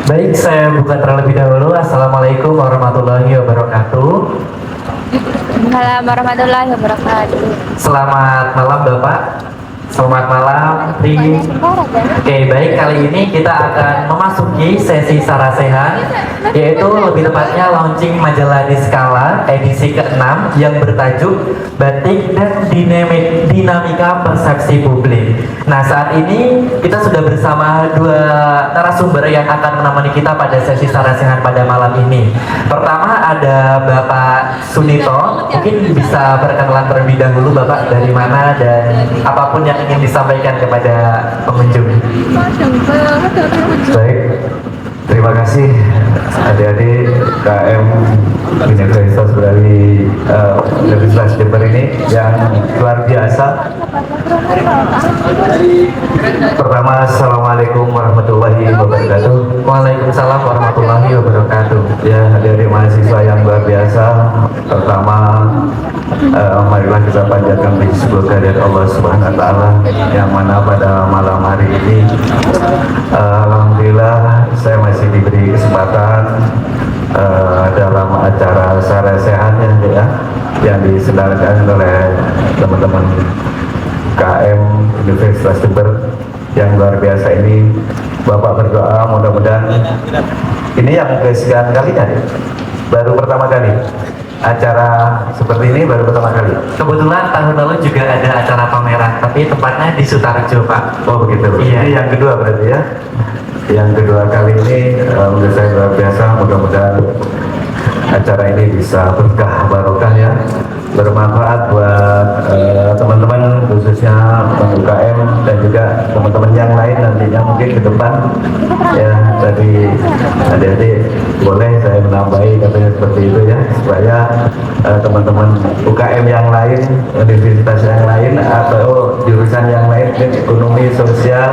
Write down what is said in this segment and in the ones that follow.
Baik, saya buka terlebih dahulu. Assalamualaikum warahmatullahi wabarakatuh. Waalaikumsalam warahmatullahi wabarakatuh. Selamat malam Bapak. Selamat malam Tri. Oke, baik, kali ini kita akan memasuki sesi sarasehan, yaitu lebih tepatnya launching majalah Diskala edisi ke-6 yang bertajuk Batik dan Dinamika Persepsi Publik. Nah, saat ini kita sudah bersama dua narasumber yang akan menemani kita pada sesi sarasehan pada malam ini. Pertama ada Bapak Sunito, mungkin bisa perkenalan terlebih dahulu Bapak, dari mana dan apapun yang ingin disampaikan kepada pengunjung. Baik, terima kasih adik-adik KM Universitas dari Universitas Jember ini yang luar biasa. Pertama, Assalamualaikum warahmatullahi wabarakatuh. Waalaikumsalam warahmatullahi wabarakatuh. Ya, adik-adik mahasiswa yang luar biasa. Pertama, marilah kita panjatkan puji syukur kehadirat Allah Subhanahu wa taala yang mana pada malam hari ini alhamdulillah saya masih diberi kesempatan dalam acara sarasehan ya yang diselenggarakan oleh teman-teman KM Universitas Jember yang luar biasa ini. Bapak berdoa mudah-mudahan ini yang kesekian kalinya ya? Baru pertama kali acara seperti ini, baru pertama kali. Kebetulan tahun lalu juga ada acara pameran, tapi tempatnya di Sutarjo, Pak. Oh begitu. Iya. Ini yang kedua berarti ya. Yang kedua kali ini menurut saya luar biasa. Mudah-mudahan acara ini bisa berkah barokah ya, bermanfaat buat teman-teman khususnya UKM dan juga teman-teman yang lain nantinya mungkin ke depan ya. Tadi adik-adik boleh saya menambahi katanya seperti itu ya, supaya teman-teman UKM yang lain, universitas yang lain atau jurusan yang lain, mungkin ekonomi sosial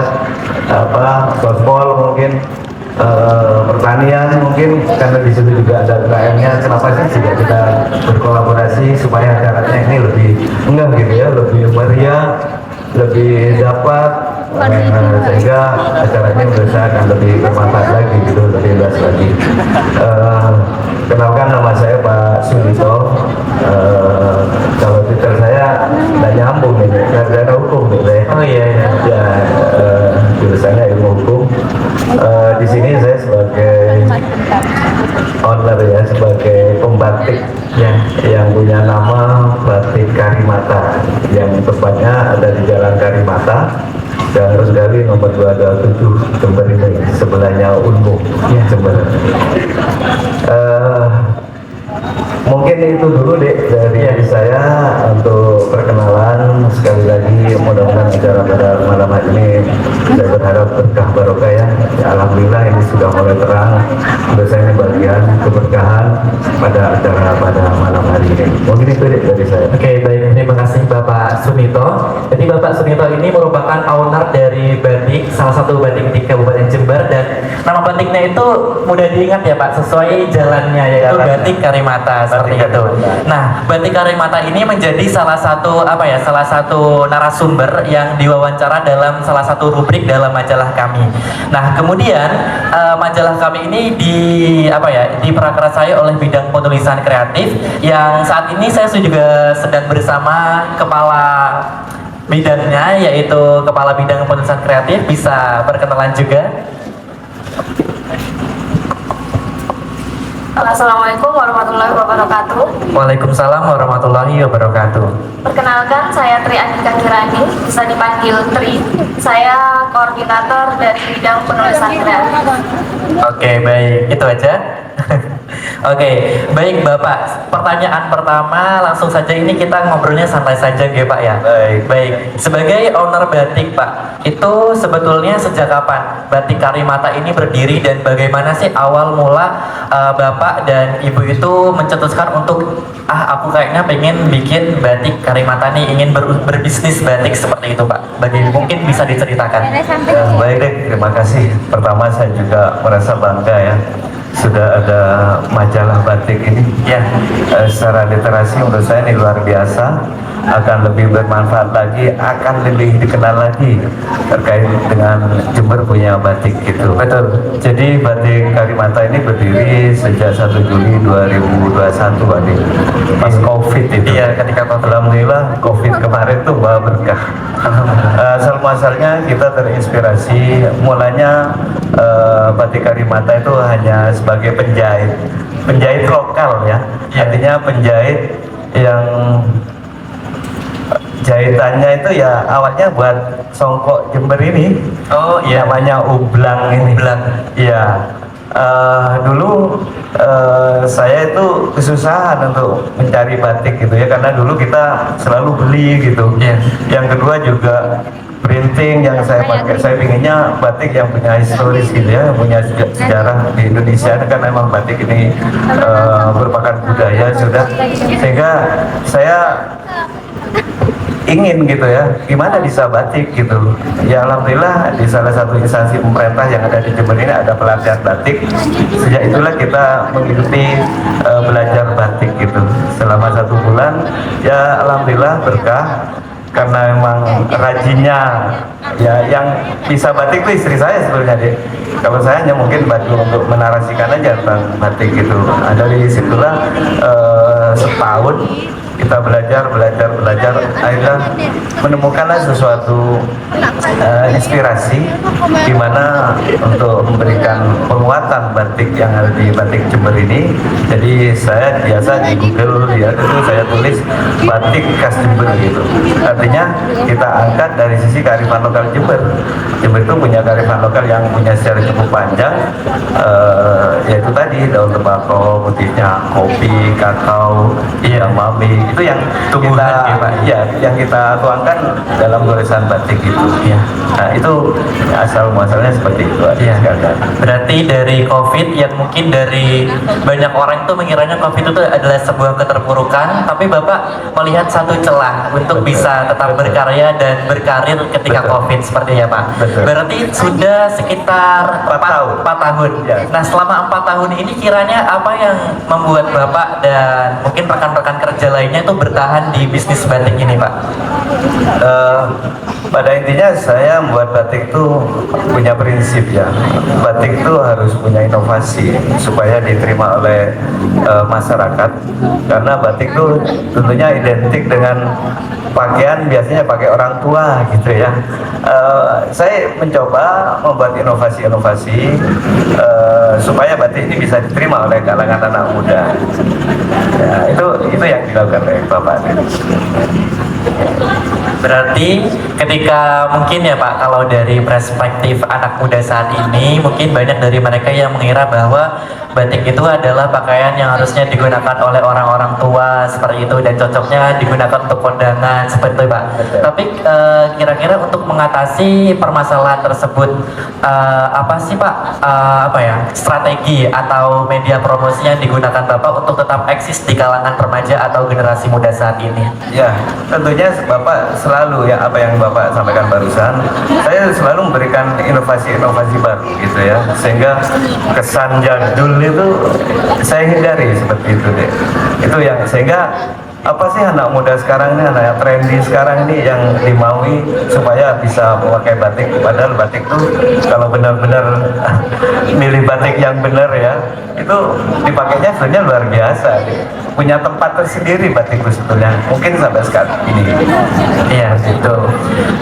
sospol mungkin pertanian mungkin, karena di situ juga ada UKM-nya, kenapa sih tidak kita berkolaborasi supaya acaranya ini lebih enggak gitu ya, lebih meriah, lebih dapat sehingga acaranya menurut saya akan lebih bermanfaat lagi gitu, lebih luas lagi. Kenalkan, nama saya Pak Sunito. Kalau titel saya tidak nyambung nih, sarjana hukum nih saya. Oh iya, iya. Ya, jurusannya ilmu hukum. Di sini saya sebagai owner ya, sebagai pembatik ya, yang punya nama Batik Karimata, yang tepatnya ada di Jalan Karimata, Jalan Rosgali nomor 227 Jember ini, sebelahnya Unmu ya, Jember. Mungkin itu dulu deh dari saya untuk perkenalan. Sekali lagi mudah-mudahan acara pada malam hari ini saya berharap berkah barokah ya. Alhamdulillah ini sudah mulai terang. Menurut saya ini bagian keberkahan pada acara pada malam hari ini. Mungkin itu deh dari saya. Oke, baik, terima kasih Bapak Sunito. Jadi Bapak Sunito ini merupakan owner dari batik, salah satu batik di Kabupaten Jember, dan nama batiknya itu mudah diingat ya Pak, sesuai jalannya, yaitu Batik Karimata seperti itu. Nah, Batik Karimata ini menjadi salah satu salah satu narasumber yang diwawancara dalam salah satu rubrik dalam majalah kami. Nah, kemudian majalah kami ini diprakarsai oleh bidang penulisan kreatif, yang saat ini saya juga sedang bersama kepala bidangnya, yaitu kepala bidang penulisan kreatif. Bisa perkenalan juga. Assalamualaikum warahmatullahi wabarakatuh. Waalaikumsalam warahmatullahi wabarakatuh. Perkenalkan, saya Tri Andika Kirani, bisa dipanggil Tri. Saya koordinator dari bidang penulisan kreatif. Oke, baik, itu aja. Oke, baik Bapak. Pertanyaan pertama langsung saja, ini kita ngobrolnya santai saja ya Pak ya. Baik. Sebagai owner batik Pak, itu sebetulnya sejak kapan Batik Karimata ini berdiri, dan bagaimana sih awal mula Bapak dan Ibu itu mencetuskan untuk aku kayaknya pengen bikin Batik Karimata nih, ingin berbisnis batik seperti itu Pak. Mungkin bisa diceritakan. Baik deh, terima kasih. Pertama saya juga merasa bangga ya, sudah ada majalah batik ini ya. Secara literasi menurut saya ini luar biasa. akan lebih bermanfaat lagi, akan lebih dikenal lagi terkait dengan Jember punya batik gitu. Betul. Jadi batik Karimata ini berdiri sejak 1 Juli 2021 Adik. Pas COVID itu. Iya, ketika Alhamdulillah COVID kemarin tuh bawa berkah. Asal muasalnya kita terinspirasi mulanya batik Karimata itu hanya sebagai penjahit lokal ya. Artinya penjahit yang jahitannya itu ya awalnya buat songkok Jember ini. Oh iya. Namanya ublang ini. Ublang. Iya. Dulu saya itu kesusahan untuk mencari batik gitu ya, karena dulu kita selalu beli gitu. Iya. Yang kedua juga printing yang saya pakai, saya pinginnya batik yang punya historis gitu ya, yang punya sejarah di Indonesia, karena memang batik ini merupakan budaya sudah, sehingga saya ingin gitu ya, gimana bisa batik gitu. Ya alhamdulillah di salah satu instansi pemerintah yang ada di Jember ini ada pelatihan batik. Sejak itulah kita mengikuti belajar batik gitu selama 1 bulan. Ya alhamdulillah berkah, karena memang rajinnya ya, yang bisa batik itu istri saya sebenarnya deh. Kalau saya hanya mungkin baju untuk menarasikan aja tentang batik gitu. Dari situlah setahun kita belajar, akhirnya menemukanlah sesuatu inspirasi di mana untuk memberikan penguatan batik yang ada di batik Jember ini. Jadi saya biasa di Google ya, itu saya tulis batik khas Jember gitu. Artinya kita angkat dari sisi kearifan lokal Jember. Jember itu punya kearifan lokal yang punya sejarah cukup panjang, yaitu tadi daun tembakau, motifnya kopi, kakao, mami, itu yang Tumbuhan, yang kita tuangkan dalam goresan batik itu ya. Nah itu asal muasalnya seperti itu Iya. sekalian. Berarti dari COVID yang mungkin dari banyak orang itu mengiranya COVID itu adalah sebuah keterpurukan, tapi Bapak melihat satu celah untuk bisa tetap berkarya dan berkarir ketika Betul. COVID sepertinya Pak. Betul. Berarti sudah sekitar 4 tahun. 4 tahun. Ya. Nah selama 4 tahun ini kiranya apa yang membuat Bapak dan mungkin rekan-rekan kerja lainnya itu bertahan di bisnis batik ini Pak? Pada intinya saya membuat batik itu punya prinsip ya. Batik itu harus punya inovasi supaya diterima oleh masyarakat, karena batik itu tentunya identik dengan pakaian, biasanya pakai orang tua gitu ya. Saya mencoba membuat inovasi-inovasi supaya batik ini bisa diterima oleh kalangan anak muda. Ya, itu yang dilakukan oleh Bapak. Berarti ketika mungkin ya Pak, kalau dari perspektif anak muda saat ini, mungkin banyak dari mereka yang mengira bahwa batik itu adalah pakaian yang harusnya digunakan oleh orang-orang tua seperti itu, dan cocoknya digunakan untuk kondangan seperti itu Pak. Betul. Tapi kira-kira untuk mengatasi permasalahan tersebut, apa sih Pak, strategi atau media promosinya yang digunakan Bapak untuk tetap eksis di kalangan remaja atau generasi muda saat ini? Ya, tentunya Bapak selalu ya, apa yang Bapak sampaikan barusan, saya selalu memberikan inovasi-inovasi baru gitu ya, sehingga kesan jadul itu saya hindari seperti itu deh. Itu yang sehingga apa sih anak muda sekarang ini, anak trendy sekarang ini yang dimaui supaya bisa memakai batik. Padahal batik tuh kalau benar-benar milih batik yang benar ya, itu dipakainya sebenarnya luar biasa deh. Punya tempat tersendiri batik itu sebetulnya, mungkin sampai sekarang ini. Iya, itu.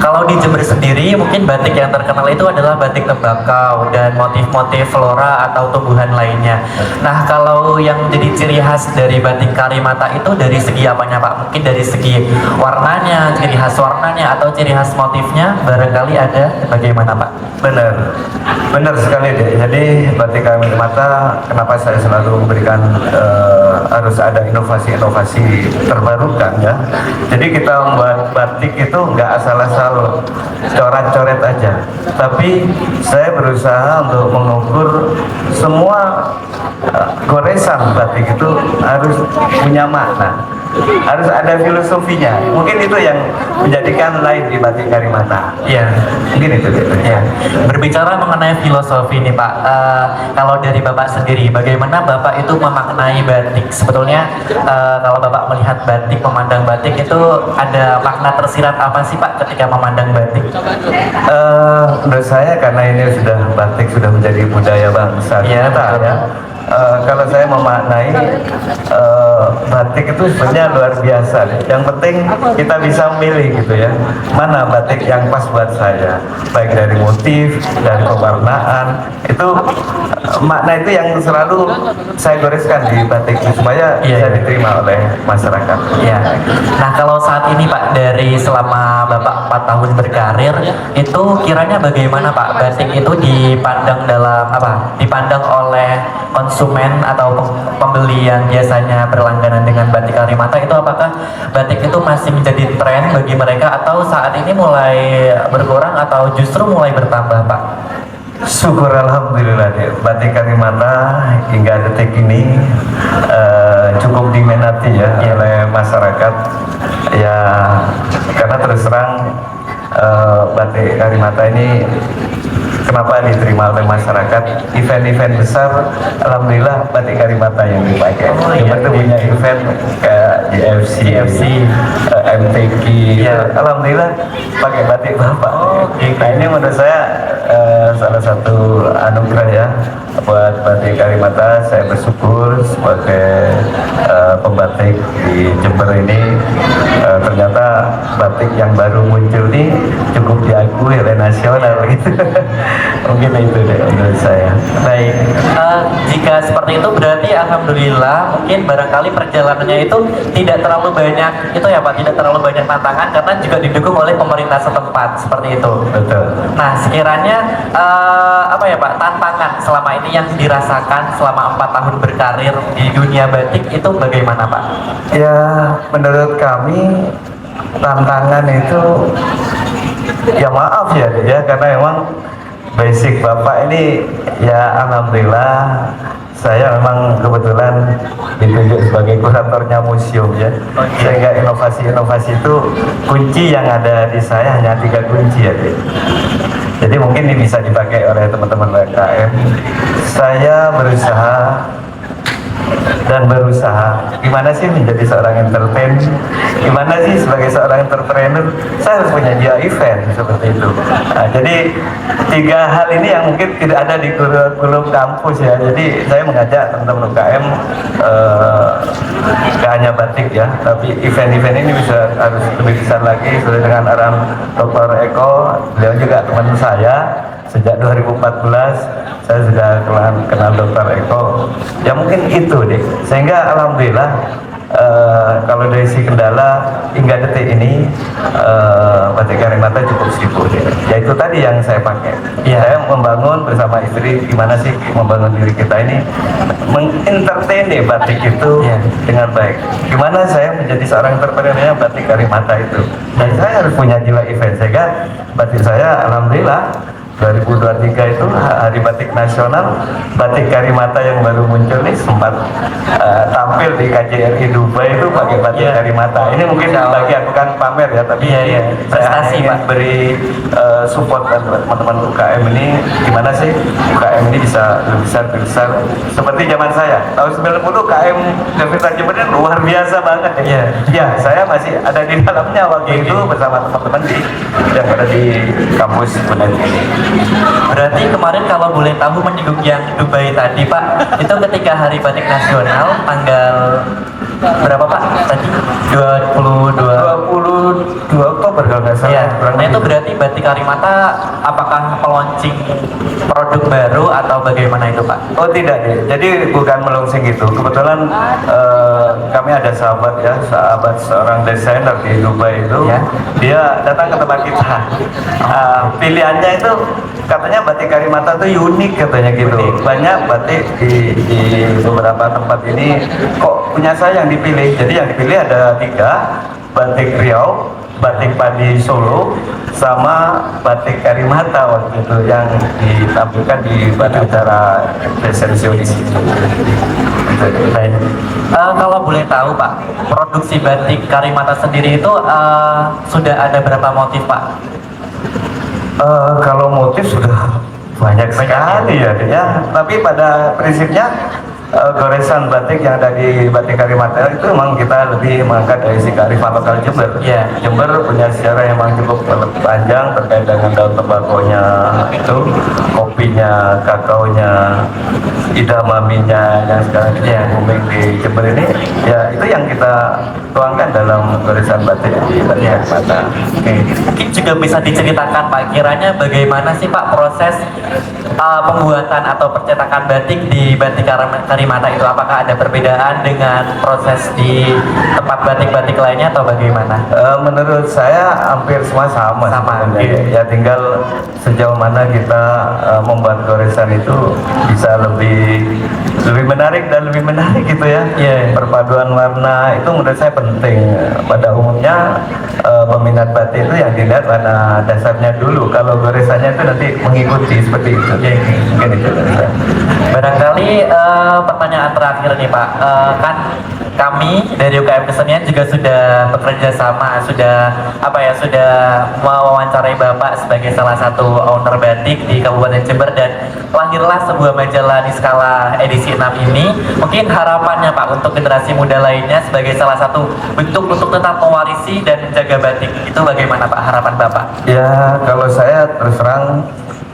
Kalau di Jember sendiri, mungkin batik yang terkenal itu adalah batik tembakau dan motif-motif flora atau tumbuhan lainnya. Nah, kalau yang jadi ciri khas dari batik Karimata itu dari segi apanya Pak? Mungkin dari segi warnanya, ciri khas warnanya, atau ciri khas motifnya, barangkali ada, bagaimana Pak? Benar sekali deh. Jadi batik Karimata, kenapa saya selalu memberikan harus ada inovasi-inovasi terbarukan ya. Jadi kita membuat batik itu nggak asal-asal coret-coret aja, tapi saya berusaha untuk mengukur semua goresan batik itu harus punya makna. harus ada filosofinya. Mungkin itu yang menjadikan lain di batik Karimata. Iya. Mungkin itu deh. Ya, berbicara mengenai filosofi nih Pak, kalau dari Bapak sendiri, bagaimana Bapak itu memaknai batik? Sebetulnya kalau Bapak melihat batik, memandang batik itu ada makna tersirat apa sih Pak ketika memandang batik? Menurut saya karena ini batik sudah menjadi budaya bangsa Iya, kita betul. ya. Kalau saya memaknai batik itu sebenarnya luar biasa. Yang penting kita bisa memilih gitu ya, mana batik yang pas buat saya, baik dari motif, dari pewarnaan. Itu makna itu yang selalu saya goreskan di batik supaya bisa diterima oleh masyarakat. Ya. Nah kalau saat ini Pak, dari selama Bapak 4 tahun berkarir, itu kiranya bagaimana Pak batik itu dipandang dalam dipandang oleh konsumen atau pembeli yang biasanya berlangganan dengan batik Karimata, itu apakah batik itu masih menjadi tren bagi mereka atau saat ini mulai berkurang atau justru mulai bertambah Pak? Syukur alhamdulillah deh, batik Karimata hingga detik ini cukup diminati ya oleh masyarakat ya, karena terus terang batik Karimata ini kenapa diterima oleh masyarakat, event-event besar alhamdulillah batik Karimata yang dipakai. Cuma itu punya event kayak GFC, MTQ, alhamdulillah pakai batik Bapak. Nah ini menurut saya salah satu anugerah ya buat batik Karimata. Saya bersyukur sebagai pembatik di Jember ini, ternyata batik yang baru muncul ini cukup diakui oleh nasional gitu. Mungkin itu deh menurut saya. Baik, jika seperti itu berarti alhamdulillah mungkin barangkali perjalanannya itu tidak terlalu banyak itu ya Pak, tidak terlalu banyak tantangan karena juga didukung oleh pemerintah setempat seperti itu. Betul. Nah sekiranya apa ya Pak, tantangan selama ini yang dirasakan selama 4 tahun berkarir di dunia batik itu bagaimana Pak? Ya menurut kami tantangan itu ya maaf ya karena memang basic Bapak ini ya alhamdulillah saya memang kebetulan ditunjuk sebagai kuratornya museum ya. Sehingga inovasi-inovasi itu kunci yang ada di saya hanya 3 kunci ya. Jadi mungkin ini bisa dipakai oleh teman-teman UMKM. Saya berusaha gimana sih menjadi seorang entertain, gimana sih sebagai seorang entrepreneur saya harus punya dia event seperti itu. Nah, jadi 3 hal ini yang mungkin tidak ada di kurikulum kampus ya. Jadi saya mengajak teman-teman UKM gak hanya batik ya, tapi event-event ini harus lebih besar lagi sesuai dengan arahan Dr. Eko. Beliau juga teman saya sejak 2014. Saya sudah kenal Dr. Eko. Ya mungkin itu deh. Sehingga alhamdulillah kalau dari si kendala hingga detik ini batik Karimata cukup sibuk deh. Ya itu tadi yang saya pakai. Saya membangun bersama istri gimana sih membangun diri kita ini mengentertain deh batik itu dengan baik. Gimana saya menjadi seorang entrepreneurnya batik Karimata itu. Dan saya harus punya jiwa event sehingga batik saya alhamdulillah 2023 itu Hari Batik Nasional, batik Karimata yang baru muncul nih sempat tampil di KJRI Dubai itu pakai batik Karimata. Ini mungkin lagi aku kan pamer ya, tapi saya ingin beri support buat teman-teman UKM ini. Gimana sih UKM ini bisa lebih besar seperti zaman saya tahun 90 UKM Universitas Jember luar biasa banget ya. Saya masih ada di dalamnya waktu itu bersama teman-teman yang ada di kampus Unair ini. Berarti kemarin kalau boleh tahu menyinggung yang Dubai tadi Pak, itu ketika Hari Batik Nasional tanggal berapa Pak tadi? 22 Oktober kalau nggak salah. Nah itu berarti batik Karimata apakah meluncing produk baru atau bagaimana itu Pak? Oh tidak deh, jadi bukan meluncing itu. Kebetulan kami ada sahabat seorang desainer di Dubai itu, dia datang ke tempat kita. Pilihannya itu katanya batik Karimata itu unik katanya gitu. Banyak batik di beberapa tempat ini kok punya saya yang dipilih. Jadi yang dipilih ada 3, batik Riau, batik Padi Solo, sama batik Karimata waktu itu yang ditampilkan di acara Desensio di sini. Baik. Kalau boleh tahu Pak, produksi batik Karimata sendiri itu sudah ada berapa motif Pak? Kalau motif sudah banyak sekali ya. Tapi pada prinsipnya goresan batik yang ada di batik Karimata itu memang kita lebih mengangkat dari si kearifan lokal Jember. Iya. Jember punya sejarah yang memang cukup panjang terkait dengan daun tembakonya itu, kopinya, kakaonya, idamaminya yang sekarang ini yang booming di Jember ini. Ya itu yang kita tuangkan dalam goresan batik di batik Karimata. Oke. Mungkin juga bisa diceritakan Pak, kiranya bagaimana sih Pak proses pembuatan atau percetakan batik di batik Karimata itu, apakah ada perbedaan dengan proses di tempat batik-batik lainnya atau bagaimana? Menurut saya hampir semua sama. Sama, sebenarnya. oke. Ya tinggal sejauh mana kita membuat goresan itu bisa lebih menarik dan lebih menarik gitu ya. Iya. Perpaduan warna itu menurut saya penting. Pada umumnya peminat batik itu yang dilihat warna dasarnya dulu. Kalau goresannya itu nanti mengikuti seperti itu. Mungkin itu dari saya. Barangkali pertanyaan terakhir nih Pak, kan kami dari UKM Kesenian juga sudah bekerja sama, sudah mewawancarai Bapak sebagai salah satu owner batik di Kabupaten Jember, dan lahirlah sebuah majalah Niskala edisi 6 ini. Mungkin harapannya Pak untuk generasi muda lainnya sebagai salah satu bentuk untuk tetap mewarisi dan menjaga batik, itu bagaimana Pak harapan Bapak? Ya kalau saya terus terang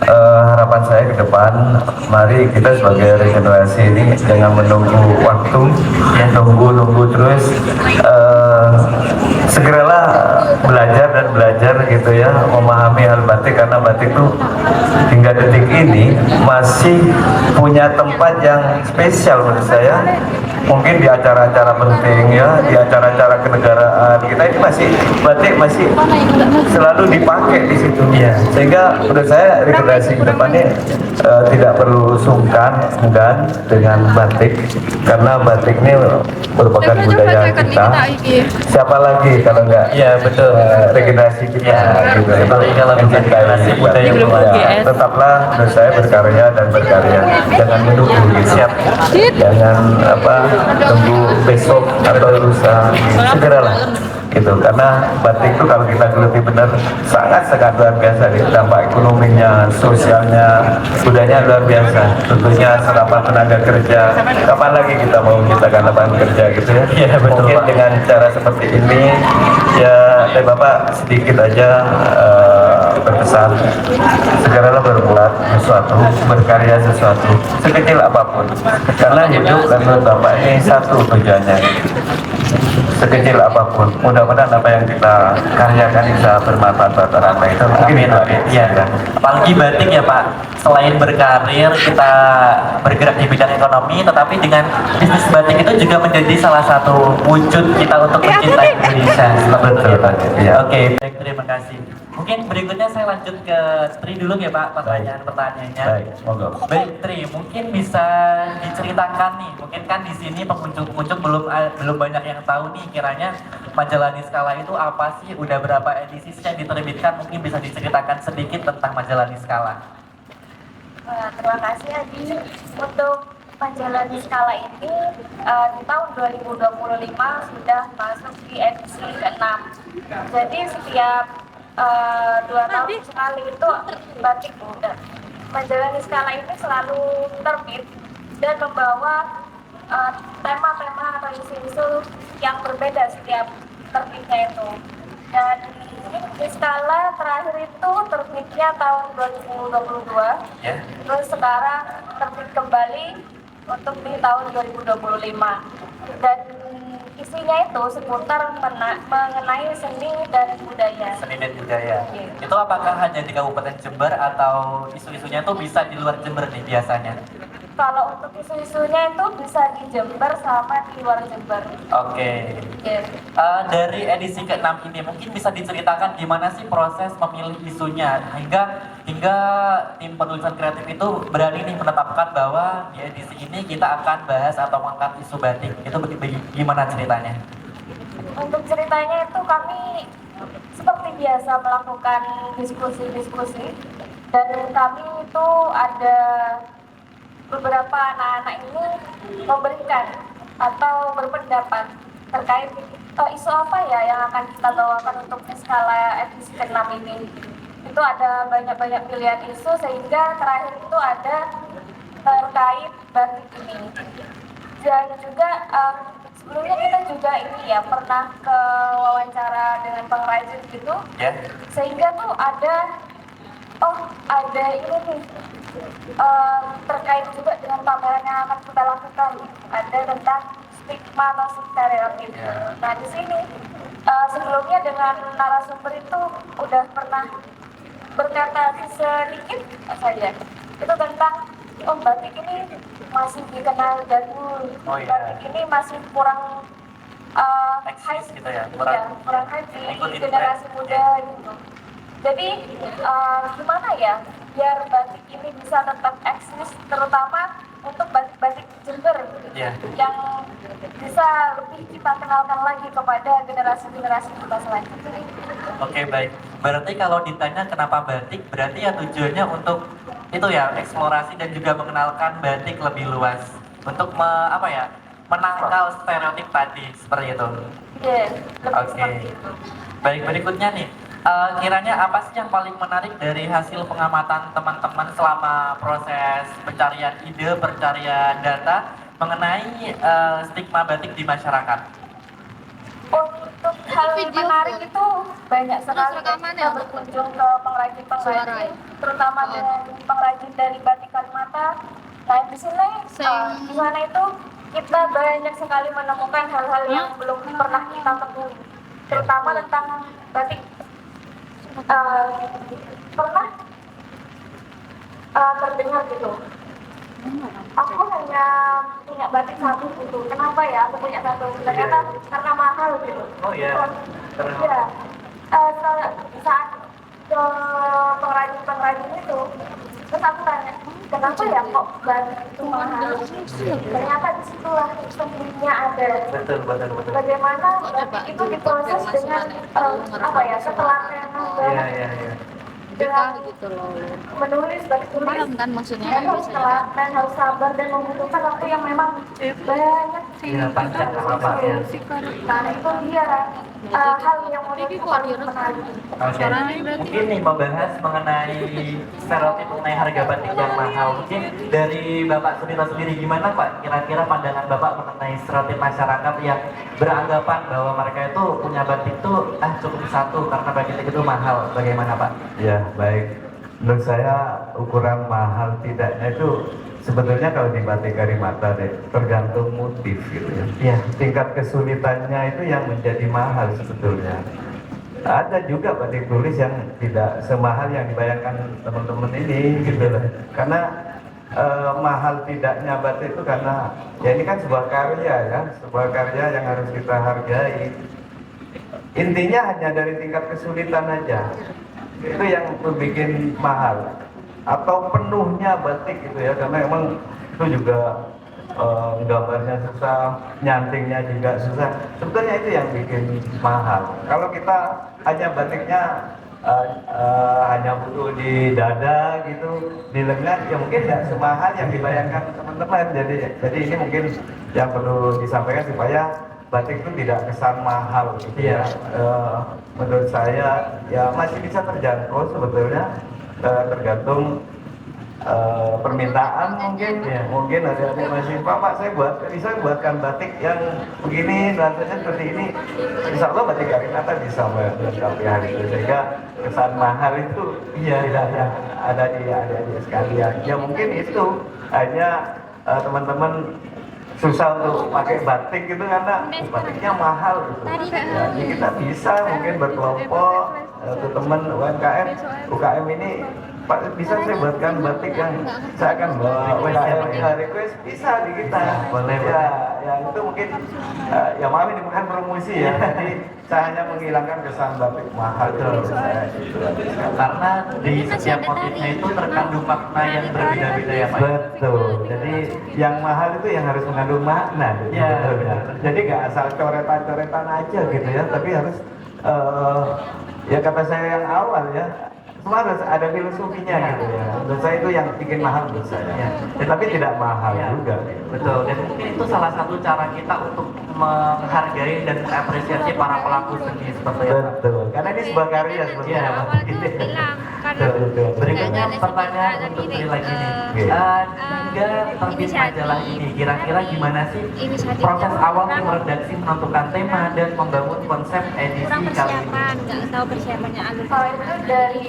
harapan saya ke depan, mari kita sebagai regenerasi ini jangan menunggu waktu, ya nunggu terus, segeralah belajar gitu ya, memahami hal batik, karena batik itu hingga detik ini masih punya tempat yang spesial menurut saya. Mungkin di acara-acara penting ya, di acara-acara kenegaraan kita ini batik masih selalu dipakai di situ ya. Sehingga menurut saya regenerasi ke depannya tidak perlu sungkan dengan batik, karena batik ini merupakan budaya kita. Siapa lagi kalau enggak regenerasi kita gitu. Kalau regenerasi budaya Ya, tetaplah menurut saya berkarya dan berkarya, jangan menunggu gitu. Jangan tunggu besok atau lusa, segeralah gitu, karena batik itu kalau kita geluti benar sangat luar biasa nih, dampak ekonominya, sosialnya, budayanya luar biasa. Tentunya serapan tenaga kerja, kapan lagi kita mau menciptakan lapangan kerja gitu ya. Iya, betul, Mungkin Pak. dengan cara seperti ini ya dari Bapak sedikit aja berpesan, segeralah berbuat sesuatu, berkarya sesuatu sekecil apapun, karena hidup dan menurut Bapak ini satu tujuannya, sekecil apapun. Mudah-mudahan apa yang kita karyakan bisa bermanfaat buat orang lain. Itu mungkin itu aja. Iya, apalagi batik ya Pak, selain berkarir kita bergerak di bidang ekonomi, tetapi dengan bisnis batik itu juga menjadi salah satu wujud kita untuk mencintai Indonesia. Betul, Pak. Iya. Oke, baik, terima kasih. Mungkin berikutnya saya lanjut ke Tri dulu ya Pak, pertanyaannya. Baik, monggo. Baik Tri, mungkin bisa diceritakan nih, mungkin kan di sini pengunjung-pengunjung belum banyak yang tahu nih kiranya majalah Niskala itu apa sih, udah berapa edisi yang diterbitkan, mungkin bisa diceritakan sedikit tentang majalah Niskala. Terima kasih Adi. Untuk majalah Niskala ini di tahun 2025 sudah masuk di edisi ke-6. Jadi setiap 2 tahun sekali itu batik muda. Majalah Niskala ini selalu terbit dan membawa tema-tema atau isu-isu yang berbeda setiap terbitnya itu. Dan Niskala terakhir itu terbitnya tahun 2022. Ya. Terus sekarang terbit kembali untuk di tahun 2025. Dan isinya itu seputar mengenai seni dan budaya. Seni dan budaya. Iya. Itu apakah hanya di Kabupaten Jember atau isu-isunya itu bisa di luar Jember nih biasanya? Kalau untuk isu-isunya itu bisa di Jember sama di luar Jember. Oke. Iya. Dari edisi ke-6 ini mungkin bisa diceritakan gimana sih proses memilih isunya hingga tim penulisan kreatif itu berani nih menetapkan bahwa di edisi ini kita akan bahas atau mengangkat isu batik. Itu gimana ceritanya? Untuk ceritanya itu kami seperti biasa melakukan diskusi-diskusi, dan kami itu ada beberapa anak-anak ini memberikan atau berpendapat terkait isu apa ya yang akan kita bawakan untuk skala edisi ke-6 ini. Itu ada banyak-banyak pilihan isu sehingga terakhir itu ada terkait batik ini. Dan juga sebelumnya kita juga ini ya pernah ke wawancara dengan pengrajin gitu, sehingga tuh ada ini nih terkait juga dengan pameran yang akan kita lakukan, ada tentang stigma atau stereotip. Nah di sini sebelumnya dengan narasumber itu udah pernah berkata sedikit saja itu tentang batik ini masih dikenal jadul, batik ini masih kurang hype gitu ya, kurang hype di generasi muda gitu. Jadi gimana ya biar batik ini bisa tetap eksis, terutama untuk batik-batik Jember yang bisa lebih kita kenalkan lagi kepada generasi-generasi kita selanjutnya. Oke, baik. Berarti kalau ditanya kenapa batik, berarti ya tujuannya untuk itu ya eksplorasi dan juga mengenalkan batik lebih luas untuk menangkal stereotip tadi seperti itu. Iya, Oke. Baik, berikutnya nih. Kiranya apa sih yang paling menarik dari hasil pengamatan teman-teman selama proses pencarian ide, pencarian data mengenai stigma batik di masyarakat? Untuk hal menarik itu banyak sekali kita berkunjung ke pengrajin-pengrajin, terutama dengan pengrajin dari batik Kalimantan. Nah di sini di sana itu kita banyak sekali menemukan hal-hal yang belum pernah kita temui, terutama tentang batik. Pernah terdengar gitu, aku hanya punya batik satu gitu, kenapa ya aku punya satu, ternyata karena mahal gitu. Ya, saat ke pengrajin itu terus aku tanya kenapa ya kok batik itu mahal, ternyata disitulah sembunyinya ada. Betul. Bagaimana batik itu diproses dengan ketelatenan dengan menulis batik tulis paham kan maksudnya? harus telaten, harus sabar dan membutuhkan waktu yang memang banyak sih. Panjang ya. Nah itu dia hal yang menurutku paling menarik. Mungkin nih membahas mengenai stereotip mengenai harga batik yang mahal. Mungkin dari Bapak Sunito sendiri gimana Pak? Kira-kira pandangan Bapak mengenai stereotip masyarakat yang beranggapan bahwa mereka itu punya batik itu cukup satu karena batik itu mahal. Bagaimana Pak? Ya, baik. Menurut saya ukuran mahal tidaknya itu sebetulnya kalau di batik Karimata tergantung motif gitu ya. Iya. Tingkat kesulitannya itu yang menjadi mahal sebetulnya. Ada juga batik tulis yang tidak semahal yang dibayangkan teman-teman ini gitu loh. Karena mahal tidaknya batik itu karena ya ini kan sebuah karya ya, sebuah karya yang harus kita hargai. Intinya hanya dari tingkat kesulitan aja. Itu yang membuat mahal atau penuhnya batik gitu ya, karena emang itu juga gambarnya susah, nyantingnya juga susah. Sebetulnya itu yang bikin mahal. Kalau kita hanya batiknya hanya butuh di dada gitu, di lengan, ya mungkin tidak semahal yang dibayangkan teman-teman. Jadi ini mungkin yang perlu disampaikan supaya batik itu tidak kesan mahal gitu ya. Menurut saya ya masih bisa terjangkau sebetulnya, tergantung permintaan mungkin ya. Mungkin ada masih Pak saya bisa buatkan batik yang begini, rasanya seperti ini. Insya Allah batik Karimata bisa melengkapi hal itu, sehingga kesan mahal itu tidak ada di adik-adik sekalian. Ya mungkin itu hanya teman-teman susah untuk pakai batik gitu karena batiknya mahal gitu. Ya, kita bisa mungkin berkelompok teman UKM ini Pak bisa saya buatkan batik yang saya akan bawa request bisa di kita. Boleh. Ya itu mungkin ya maaf ini bukan promosi ya. Jadi saya hanya menghilangkan kesan batik mahal itu saya gitu. Karena di setiap motifnya itu terkandung makna yang berbeda-beda ya Pak. Betul. Jadi yang mahal itu yang harus mengandung makna. Jadi nggak asal coretan-coretan aja gitu ya, tapi harus ya kata saya yang awal ya, semua harus ada filosofinya gitu ya. Menurut saya itu yang bikin mahal menurut saya. Ya. Tapi tidak mahal Ya. juga. Betul, dan mungkin itu salah satu cara kita untuk menghargai dan mengapresiasi para pelaku seni seperti itu. Betul, karena ini sebuah karya seperti Iya. apa. Awal tuh bilang kan Betul. Berikutnya nggak ada pertanyaan sebutan untuk ini, Tri lagi nih. Oke. Hingga terbit inisiatif. majalah ini, kira-kira gimana sih Inisiatif proses yang awal kurang. tim redaksi menentukan tema dan membangun konsep edisi kurang kali ini? persiapan, nggak tahu persiapannya alur Kalau itu dari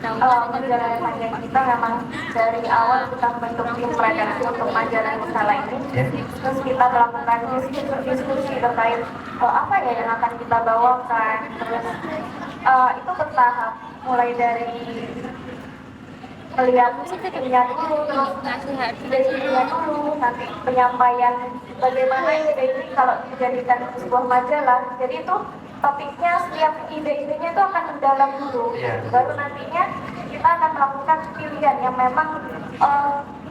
tahu majalah majalah kita memang dari awal kita bentuk tim redaksi untuk majalah masalah ini. Ya. Terus kita melakukan diskusi terkait apa ya yang akan kita bawakan. Terus itu bertahap mulai dari melihat ide dulu, terus ide dulu, nanti penyampaian bagaimana ide ini kalau dijadikan sebuah majalah. Jadi itu topiknya, setiap ide-idenya itu akan mendalam dulu. Iya. Baru nantinya kita akan melakukan pilihan yang memang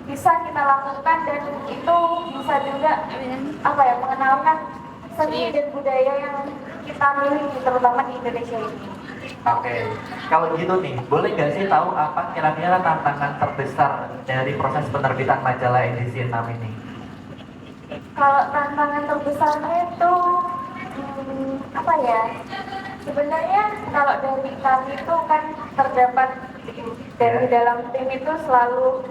bisa kita lakukan dan itu bisa juga mengenalkan seni dan budaya yang kita miliki terutama di Indonesia ini. Oke, kalau gitu nih, boleh nggak sih tahu apa kira-kira tantangan terbesar dari proses penerbitan majalah edisi 6 ini? Kalau tantangan terbesarnya itu apa ya? Sebenarnya kalau dari kami itu kan terdapat tim, dan di dalam tim itu selalu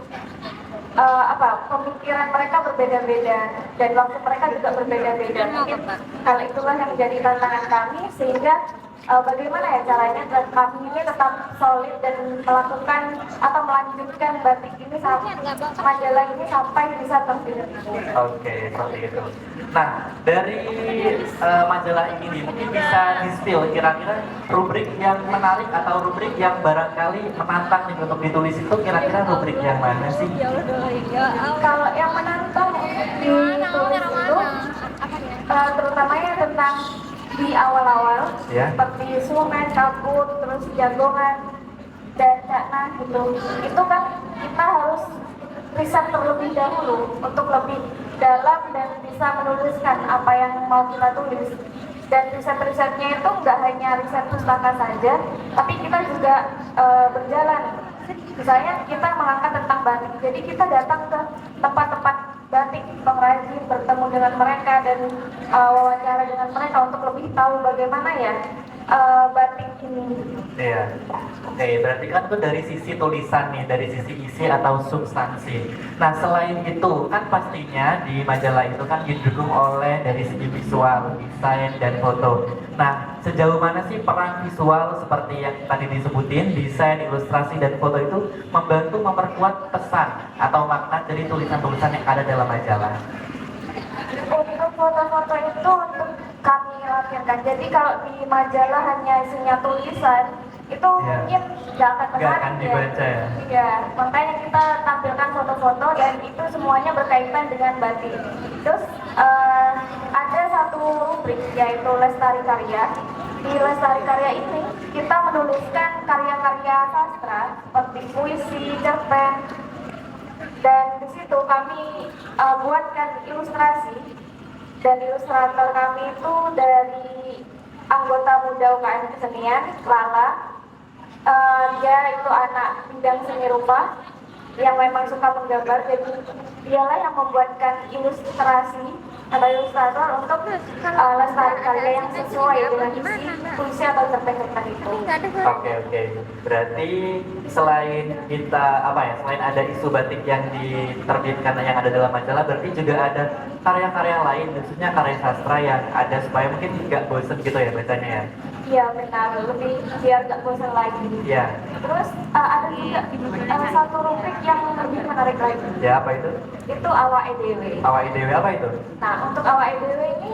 pemikiran mereka berbeda-beda dan waktu mereka juga berbeda-beda. Mungkin hal itulah yang menjadi tantangan kami sehingga bagaimana ya caranya dan kami ini tetap solid dan melakukan atau melanjutkan batik ini sampai majalah ini sampai bisa terbit. Oke, seperti itu. Nah, dari majalah ini nih, mungkin bisa di-spill kira-kira rubrik yang menarik atau rubrik yang barangkali menantang nih untuk ditulis itu kira-kira rubrik yang mana sih? Kalau yang menantang ditulis itu terutamanya tentang di awal-awal Ya. seperti sungai, kabut, terus jagongan dan dana gitu. Itu kan kita harus riset terlebih dahulu untuk lebih dalam dan bisa menuliskan apa yang mau kita tulis. Dan riset-risetnya itu nggak hanya riset pustaka saja, tapi kita juga berjalan. Misalnya kita mengangkat tentang batik, jadi kita datang ke tempat-tempat batik pengrajin, bertemu dengan mereka dan wawancara dengan mereka untuk lebih tahu bagaimana ya batik ini. Iya. Oke, berarti kan itu dari sisi tulisan nih, dari sisi isi atau substansi. Nah, selain itu kan pastinya di majalah itu kan didukung oleh dari segi visual, desain, dan foto. Nah, sejauh mana sih peran visual seperti yang tadi disebutin, desain, ilustrasi, dan foto itu membantu memperkuat pesan atau makna dari tulisan-tulisan yang ada dalam majalah? Untuk foto-foto itu untuk kami lampirkan. Jadi kalau di majalah hanya isinya tulisan, itu Iya. mungkin nggak akan Nggak menarik akan dibaca ya? Iya, makanya kita tampilkan foto-foto dan itu semuanya berkaitan dengan batik. Terus ada satu rubrik yaitu Lestari Karya. Di Lestari Karya ini kita menuliskan karya-karya sastra seperti puisi, cerpen, dan di situ kami buatkan ilustrasi dan ilustrator kami itu dari anggota muda UKM Kesenian, Lala. Dia itu anak bidang seni rupa yang memang suka menggambar, jadi dialah yang membuatkan ilustrasi atau ilustrator untuk Lestari Karya yang sesuai dengan isi puisi atau cerpen-cerpen itu. Oke. Berarti selain kita selain ada isu batik yang diterbitkan yang ada dalam majalah, berarti juga ada karya-karya lain, khususnya karya sastra yang ada supaya mungkin nggak bosen gitu ya bacanya ya. Iya benar, lebih biar nggak bosan lagi. Iya. Terus ada juga satu rubrik yang lebih menarik lagi. Ya, apa itu? Itu Awak EDW. Awak IDW apa itu? Nah, untuk Awak EDW ini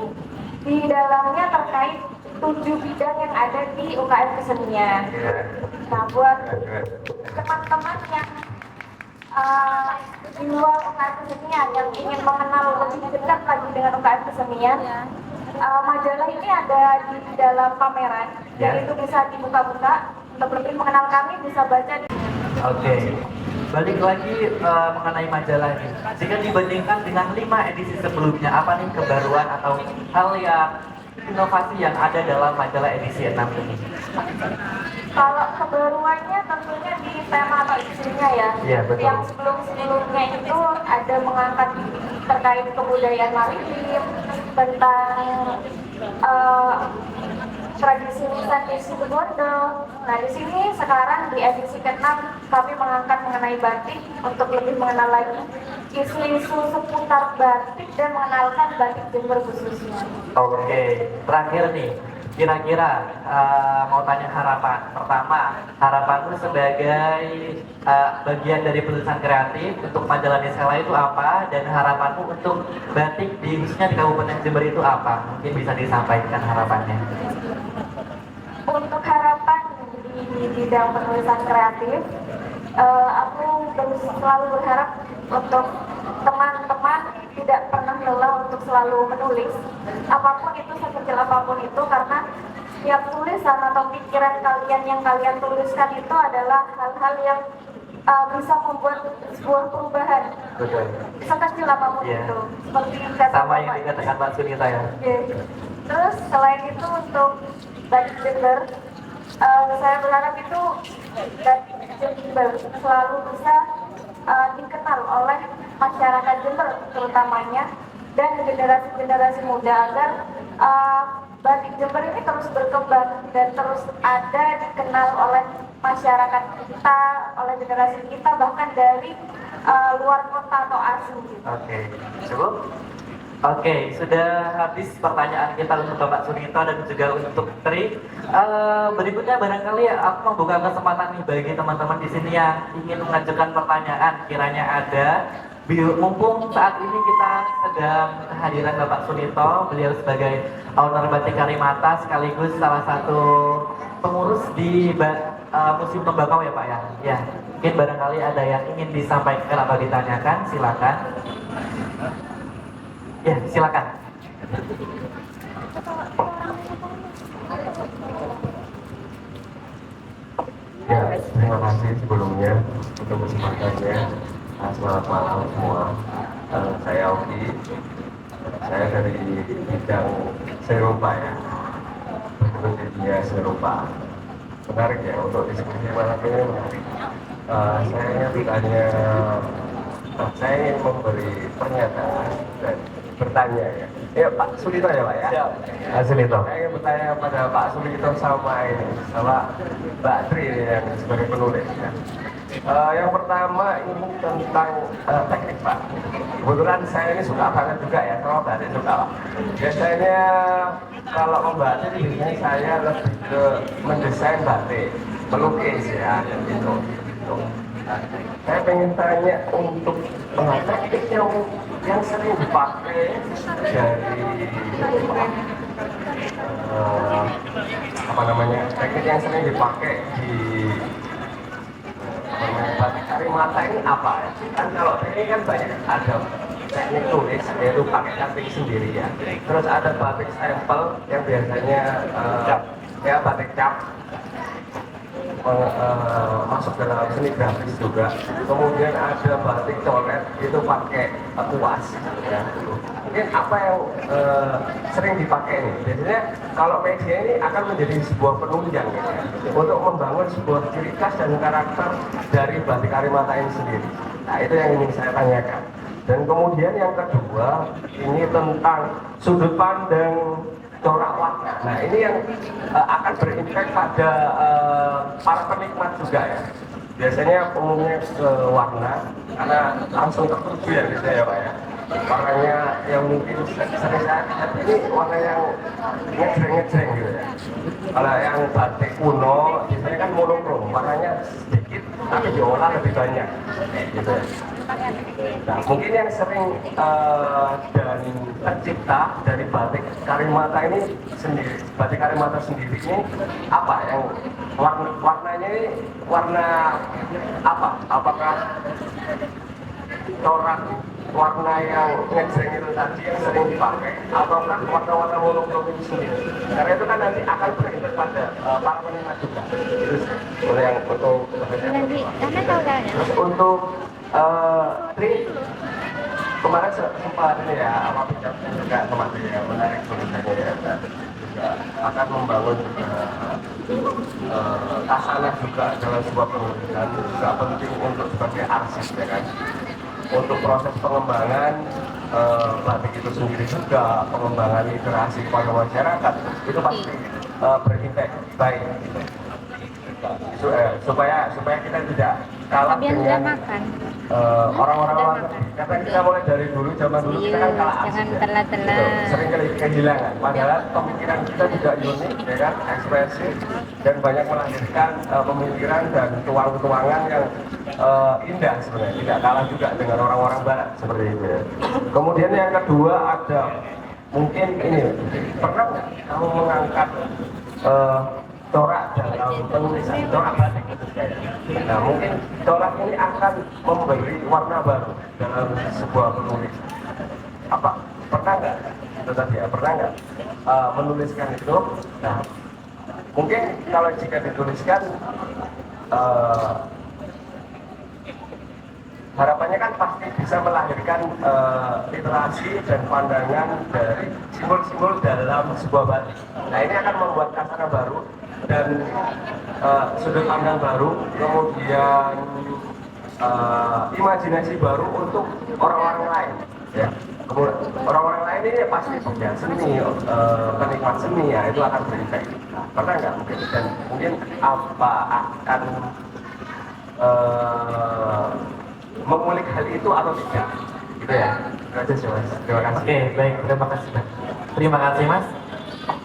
di dalamnya terkait 7 bidang yang ada di UKM Kesenian. Iya. Nah, buat teman-teman yang di luar UKM Kesenian yang ingin mengenal lebih dekat lagi dengan UKM Kesenian, majalah ini ada di dalam pameran, Ya. dan itu bisa dibuka-buka. Untuk lebih mengenal kami bisa baca di Oke. Balik lagi mengenai majalah ini. Jika dibandingkan dengan 5 edisi sebelumnya, apa nih kebaruan atau hal yang inovasi yang ada dalam majalah edisi 6 ini? Kalau kebaruannya tentunya di tema atau isinya ya. Iya, betul. Yang sebelum-sebelumnya itu ada mengangkat terkait kebudayaan maritim, tentang tradisi lisan di Situbondo. Nah, di sini sekarang di edisi ke-6 kami mengangkat mengenai batik untuk lebih mengenal lagi isu-isu seputar batik dan mengenalkan batik Jember khususnya. Oke, terakhir nih, kira-kira mau tanya harapan. Pertama, harapanmu sebagai bagian dari penulisan kreatif untuk majalah Niskala itu apa? Dan harapanmu untuk batik di khususnya di Kabupaten Jember itu apa? Mungkin bisa disampaikan harapannya. Untuk harapan di bidang penulisan kreatif, aku selalu berharap untuk teman-teman tidak pernah lelah untuk selalu menulis apapun itu, sekecil apapun itu, karena setiap tulisan atau pikiran kalian yang kalian tuliskan itu adalah hal-hal yang bisa membuat sebuah perubahan Betul. sekecil apapun Iya. itu, seperti kata Sama yang Bapak. dikatakan Mbak Sunita ya. Oke. Terus selain itu untuk batik Jember, saya berharap itu batik Jember selalu bisa dikenal oleh masyarakat Jember terutamanya dan generasi-generasi muda agar batik Jember ini terus berkembang dan terus ada dikenal oleh masyarakat kita, oleh generasi kita, bahkan dari luar kota atau asing gitu. Oke, cukup. Oke, sudah habis pertanyaan kita untuk Bapak Sunito dan juga untuk Tri. Berikutnya barangkali aku membuka kesempatan nih bagi teman-teman di sini yang ingin mengajukan pertanyaan, kiranya ada. Mumpung saat ini kita sedang kehadiran Bapak Sunito, beliau sebagai owner Batik Karimata sekaligus salah satu pengurus di Museum Tembakau ya Pak ya. Ya, mungkin barangkali ada yang ingin disampaikan atau ditanyakan, silakan. Ya, silakan. Ya, terima kasih sebelumnya untuk kesempatannya. Selamat malam semua. Saya Oki. Saya dari bidang serupa ya. Penelitian serupa. Menarik ya untuk diskusi malam ini menarik. Saya ingin memberi pernyataan dan bertanya ya. Ya Pak Sulito ya Pak ya. Pak Sunito. Saya ingin bertanya pada Pak Sulito sama Mbak Tri ini yang sebagai penulis ya. Yang pertama ini tentang teknik Pak. Kebetulan saya ini suka banget juga ya sama batik suka Pak. Biasanya kalau membatik biasanya saya lebih ke mendesain batik, melukis ya gitu. Nah, saya pengen tanya untuk teknik yang sering dipakai dari teknik yang sering dipakai di batik Karimata ini apa ya? Kan kalau ini kan banyak ada teknik tulis yaitu pakai batik sendiri ya. Terus ada batik stempel yang biasanya ya batik cap masuk dalam seni grafis juga. Kemudian ada batik coret itu pakai kuas ya. Mungkin apa yang sering dipakai ini biasanya kalau media ini akan menjadi sebuah penunjang ya, untuk membangun sebuah ciri khas dan karakter dari batik Karimata ini sendiri. Nah itu yang ingin saya tanyakan. Dan kemudian yang kedua ini tentang sudut pandang corak warna. Nah ini yang akan berimpact pada para penikmat juga ya. Biasanya umumnya ke warna karena langsung tertuju ya biasanya ya Pak ya. Warnanya yang mungkin sering saya lihat ini warna yang ngejreng-ngejreng gitu ya. Kalau yang batik kuno biasanya kan monokrom, warnanya sedikit tapi diolah lebih banyak gitu ya. Nah, mungkin yang sering dan tercipta dari batik Karimata ini sendiri, batik Karimata sendiri ini apa yang warnanya ini warna apa? Apakah corak warna yang ngejreng itu tadi yang sering dipakai, ataukah warna-warna monokrom itu sendiri? Karena itu kan nanti akan berimpact pada para penikmat juga. Itu oleh yang untuk Nanti, karena tahu kan ya? terus untuk Tri kemarin sempat ini ya apa bicara juga teman yang menarik tulisannya ya dan juga akan membangun kasanah juga dalam sebuah penulisan juga penting untuk sebagai arsip ya kan. Untuk proses pengembangan batik itu sendiri juga, pengembangan literasi kepada masyarakat itu pasti berimpact baik gitu. Supaya kita tidak kalah Biar dengan makan. orang-orang karena kita mulai dari dulu zaman dulu kita kan kalah arsip Jangan ya. telat-telat. Gitu. Sering kali kehilangan padahal pemikiran kita juga unik ya kan, ekspresif dan banyak melahirkan pemikiran dan tuang-tuangan yang indah sebenarnya, tidak kalah juga dengan orang-orang barat seperti itu ya. Kemudian yang kedua ada mungkin ini, pernah nggak kamu mengangkat corak dalam penulisan, corak batik itu kayak. Nah mungkin corak ini akan memberi warna baru dalam sebuah penulisan. Apa? Pernah nggak? Itu tadi ya, pernah nggak menuliskan itu? Nah mungkin kalau jika dituliskan harapannya kan pasti bisa melahirkan literasi dan pandangan dari simbol-simbol dalam sebuah batik. Nah ini akan membuat kasanah baru dan sudut pandang baru, kemudian imajinasi baru untuk orang-orang lain. Ya. Kemudian orang-orang lain ini pasti punya seni, penikmat seni ya itu akan berimpact. Pernah nggak mungkin? Dan mungkin apa akan mengulik hal itu atau tidak? Gitu ya. Itu aja sih mas. Terima kasih. Oke, baik, terima kasih Mas. Terima kasih Mas.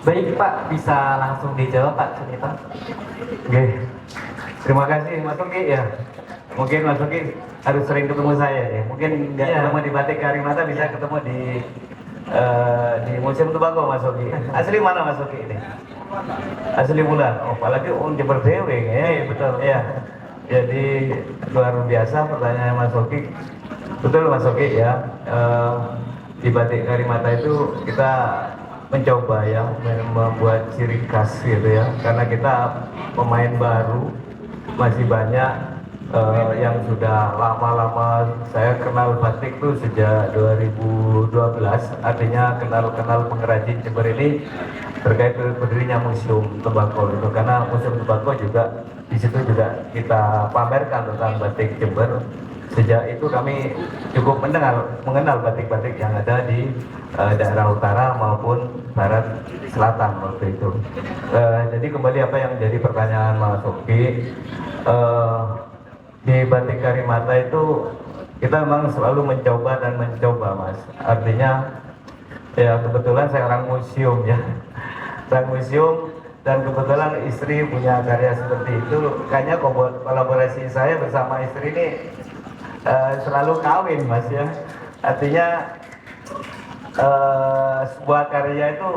Baik Pak, bisa langsung dijawab Pak Sunito. Oke, terima kasih Mas Oki ya. Mungkin Mas Oki harus sering ketemu saya ya. Mungkin nggak Iya. ketemu di Batik Karimata, bisa ketemu di Museum Tembakau Mas Oki. Asli mana Mas Oki ini? Asli Bulan. Oh, apalagi Jember Dewe ya. Betul ya. Jadi luar biasa pertanyaan Mas Oki. Betul Mas Oki ya. Di Batik Karimata itu kita mencoba ya membuat ciri khas gitu ya, karena kita pemain baru, masih banyak yang sudah lama-lama. Saya kenal batik tuh sejak 2012, artinya kenal pengrajin Jember ini terkait berdirinya Museum Tembakau itu, karena Museum Tembakau juga di situ juga kita pamerkan tentang batik Jember. Sejak itu kami cukup mengenal batik-batik yang ada di daerah utara maupun barat selatan waktu itu. Jadi kembali apa yang jadi pertanyaan Mas Oki, di Batik Karimata itu kita memang selalu mencoba dan mencoba Mas. Artinya ya kebetulan saya orang museum ya, orang museum, dan kebetulan istri punya karya seperti itu. Kayaknya kolaborasi saya bersama istri ini selalu kawin Mas ya. Artinya sebuah karya itu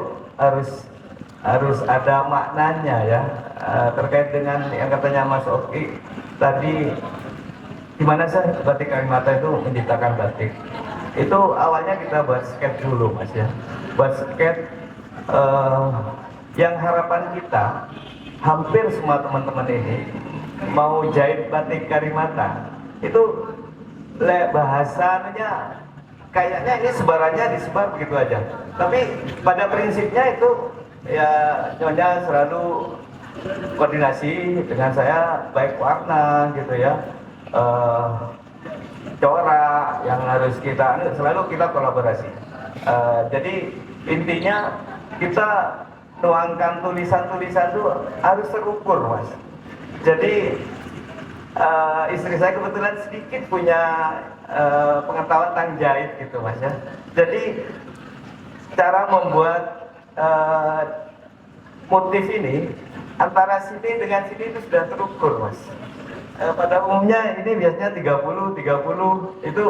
harus ada maknanya ya. Terkait dengan yang katanya Mas Oki tadi, gimana sih Batik Karimata itu menciptakan batik? Itu awalnya kita buat sketch dulu Mas ya. Buat sketch yang harapan kita hampir semua teman-teman ini mau jahit Batik Karimata itu bahasanya kayaknya ini sebarannya disebar begitu aja, tapi pada prinsipnya itu ya Nyonya selalu koordinasi dengan saya, baik warna gitu ya, corak yang harus kita selalu kita kolaborasi. Jadi intinya kita nuangkan tulisan-tulisan itu harus terukur Mas. Jadi istri saya kebetulan sedikit punya pengetahuan tentang jahit gitu Mas ya. Jadi cara membuat motif ini antara sini dengan sini itu sudah terukur Mas. Pada umumnya ini biasanya 30 itu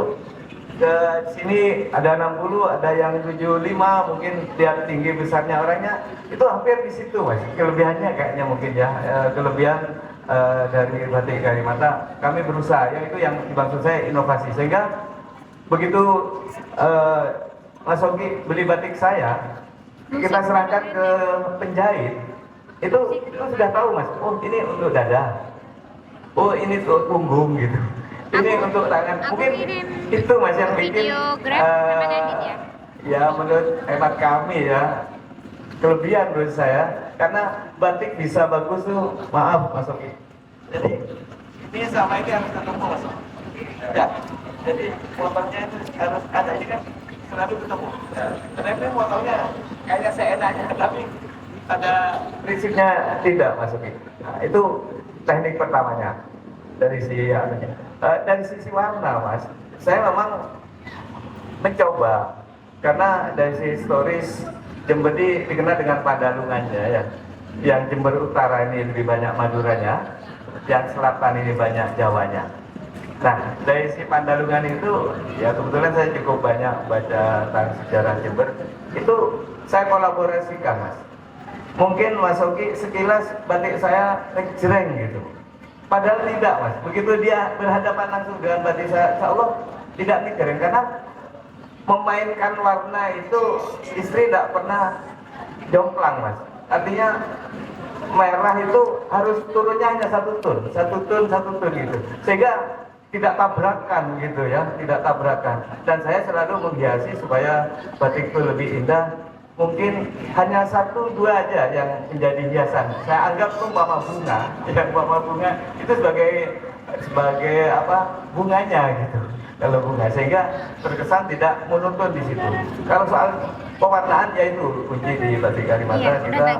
ke sini ada 60, ada yang 75, mungkin lihat tinggi besarnya orangnya itu hampir di situ Mas. Kelebihannya kayaknya mungkin ya, kelebihan dari Batik Karimata kami berusaha, yaitu yang dimaksud saya inovasi, sehingga begitu Mas Ogi beli batik saya, kita serahkan ke penjahit, itu sudah tahu Mas, oh ini untuk dada, oh ini untuk punggung gitu, ini untuk tangan, mungkin itu Mas yang bikin ya menurut hemat kami ya, kelebihan menurut saya, karena batik bisa bagus tuh, maaf Mas Oki. Jadi ini sama ini harus ketemu Mas Oki. Ya, jadi motornya itu harus ada ini kan selalu ketemu. Karena ini motornya kayaknya seenaknya, tapi ada prinsipnya tidak Mas Oki. Nah, itu teknik pertamanya dari dari sisi warna Mas. Saya memang mencoba, karena dari sisi historis Jember ini dikenal dengan Pandalungannya ya. Yang Jember Utara ini lebih banyak Maduranya, yang selatan ini banyak Jawanya. Nah, dari si Pandalungan itu ya kebetulan saya cukup banyak baca tentang sejarah Jember. Itu saya kolaborasikan Mas. Mungkin Mas Oki sekilas batik saya jreng gitu. Padahal tidak Mas. Begitu dia berhadapan langsung dengan batik saya, insya Allah tidak jreng, karena memainkan warna itu istri tidak pernah jomplang Mas. Artinya merah itu harus turunnya hanya satu tun gitu, sehingga tidak tabrakan gitu ya, tidak tabrakan. Dan saya selalu menghiasi supaya batik itu lebih indah. Mungkin hanya 1-2 aja yang menjadi hiasan. Saya anggap tuh umpama bunga, ya umpama bunga itu sebagai apa, bunganya gitu. Kalau bunga, sehingga terkesan tidak monoton di situ. Kalau soal pewarnaan ya itu kunci di batik Kalimata, kita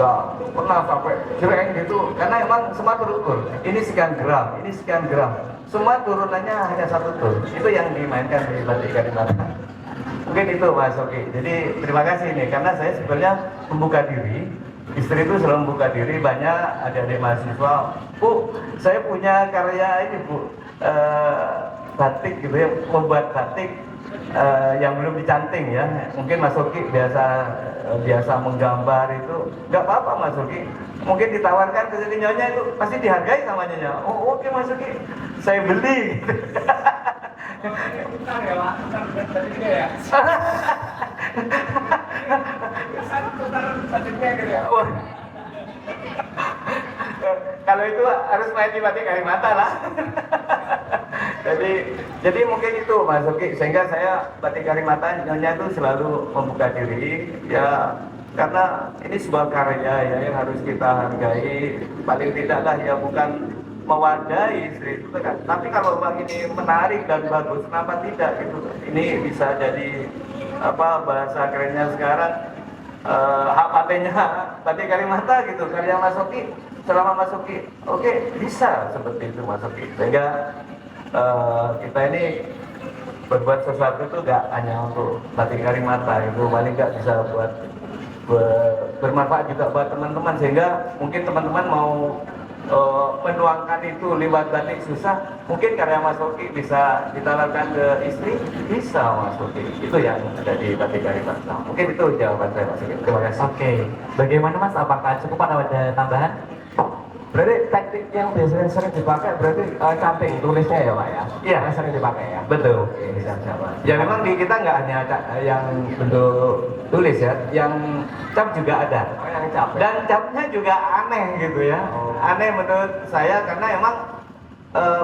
nggak pernah sampai jreng gitu, karena emang semua terukur. Ini sekian gram, ini sekian gram, semua turunannya hanya 1 tun. Itu yang dimainkan di batik Kalimata. Mungkin itu Mas Oki. Jadi terima kasih nih, karena saya sebenarnya membuka diri. Istri itu selalu membuka diri, banyak adik-adik mahasiswa, Bu, saya punya karya ini Bu, batik gitu ya, membuat batik yang belum dicanting ya. Mungkin Mas Oki biasa menggambar itu, nggak apa-apa Mas Oki. Mungkin ditawarkan ke sini nyonya itu pasti dihargai sama nyonya. Oh oke Mas Oki, saya beli gitu. Kalau itu harus main di batik Kalimata lah. Jadi mungkin itu Mas Oki, sehingga saya batik Kalimata nyonya itu selalu membuka diri ya, karena ini sebuah karya ya yang harus kita hargai. Paling tidak lah ya, bukan mewadai istri itu kan, tapi kalau memang ini menarik dan bagus, kenapa tidak gitu. Ini bisa jadi apa bahasa kerennya sekarang, hak patentnya batik Kalimata gitu, karya Mas Oki. Selama Mas Oki oke, bisa seperti itu Mas Oki, sehingga kita ini berbuat sesuatu itu gak hanya untuk batik Kalimata, itu paling gak bisa buat bermanfaat juga buat teman-teman, sehingga mungkin teman-teman mau menuangkan itu lewat batik susah, mungkin karya Mas Oki bisa kita lakukan ke istri, bisa Mas Oki. Itu yang ada di batik Kalimata. Mungkin itu jawaban saya Mas Oki. Terima kasih. Oke, bagaimana Mas? Apakah cukup atau ada tambahan? Berarti teknik yang biasanya sering dipakai berarti canting tulisnya ya Pak ya? Iya, yang sering dipakai ya? Betul. Oke, siap-siap Pak. Ya memang di kita nggak hanya yang bentuk tulis ya, yang cap juga ada. Oh, yang cap ya? Dan capnya juga aneh gitu ya. Oh. Aneh menurut saya, karena emang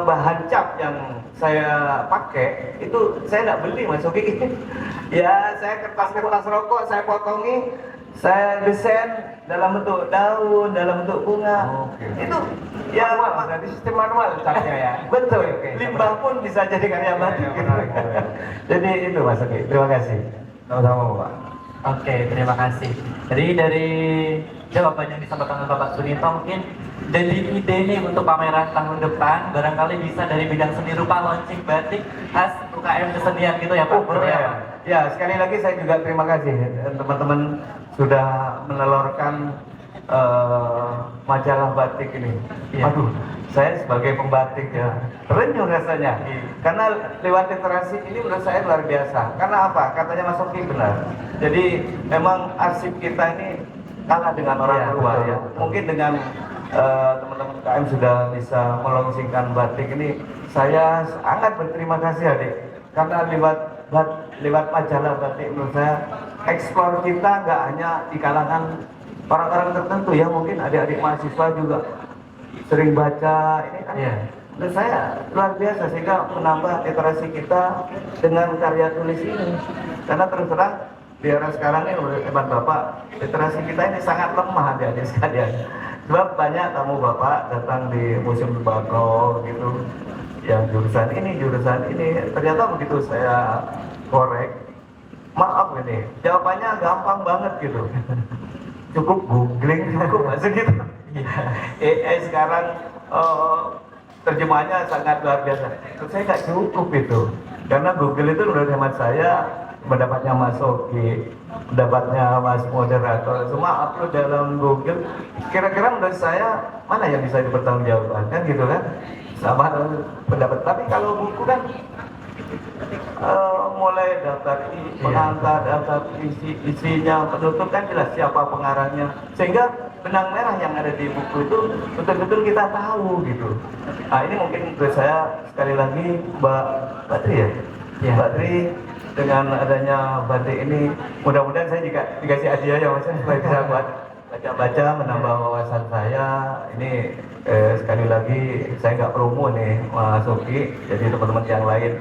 bahan cap yang saya pakai itu saya nggak beli Mas Oki. Ya saya kertas rokok saya potongi, saya desain dalam bentuk daun, dalam bentuk bunga. Oke. Itu ya Berarti sistem manual capnya ya? betul. Oke, Limbah pun bisa jadi karya batik gitu. menarik. Jadi itu Mas Oki. Terima kasih. Sama-sama Pak. Oke, terima kasih. Jadi dari jawaban yang disampaikan oleh Bapak Sunito, mungkin jadi ide nih untuk pameran tahun depan, barangkali bisa dari bidang seni rupa launching batik khas UKM kesenian gitu ya Pak? Boleh ya Pak? Ya, sekali lagi saya juga terima kasih teman-teman sudah menelurkan majalah batik ini. Iya. Aduh, saya sebagai pembatik ya terenyuh rasanya. Karena lewat literasi ini menurut saya luar biasa. Karena apa? Katanya Mas Oki benar. Jadi memang arsip kita ini kalah dengan orang Iya, luar betul, ya. betul. Mungkin dengan teman-teman KM sudah bisa melonsingkan batik ini, saya sangat berterima kasih adik. Karena lewat majalah batik menurut saya eksplor kita nggak hanya di kalangan orang-orang tertentu ya, mungkin adik-adik mahasiswa juga sering baca ini kan. Iya. Menurut saya luar biasa, sehingga menambah literasi kita dengan karya tulis ini. Karena terus terang di era sekarang ini menurut hemat Bapak, literasi kita ini sangat lemah adik-adik sekalian. Sebab banyak tamu Bapak datang di museum tembakau gitu, yang jurusan ini, ternyata begitu saya korek, maaf ini, jawabannya gampang banget gitu. Cukup googling, cukup masuk gitu. AI sekarang terjemahannya sangat luar biasa. Menurut saya nggak cukup itu, karena Google itu menurut hemat saya, pendapatnya Mas Oki, pendapatnya Mas Moderator, semua upload dalam Google. Kira-kira menurut saya mana yang bisa dipertanggungjawabkan kan gitu kan? Sama pendapat. Tapi kalau buku kan mulai daftar pengantar, daftar isinya, penutup kan jelas siapa pengarangnya, sehingga benang merah yang ada di buku itu betul-betul kita tahu gitu. Nah ini mungkin menurut saya sekali lagi Mbak Tri ya, Mbak Tri, dengan adanya batik ini mudah-mudahan saya juga dikasih hadiah ya Mas, supaya bisa buat baca-baca, menambah wawasan saya. Ini sekali lagi saya nggak promo nih Mas Oki, jadi teman-teman yang lain,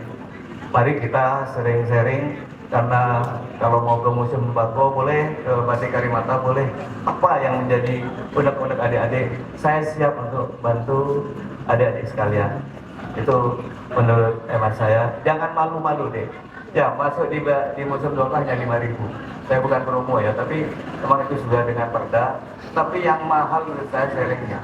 mari kita sering sharing, karena kalau mau ke museum tembakau boleh, ke Batik Karimata boleh, apa yang menjadi unek-unek adik-adik, saya siap untuk bantu adik-adik sekalian. Itu menurut hemat saya, jangan malu-malu deh. Ya, masuk di museum tembakau hanya 5.000. Saya bukan promo ya, tapi memang itu sudah dengan perda. Tapi yang mahal menurut saya sharingnya,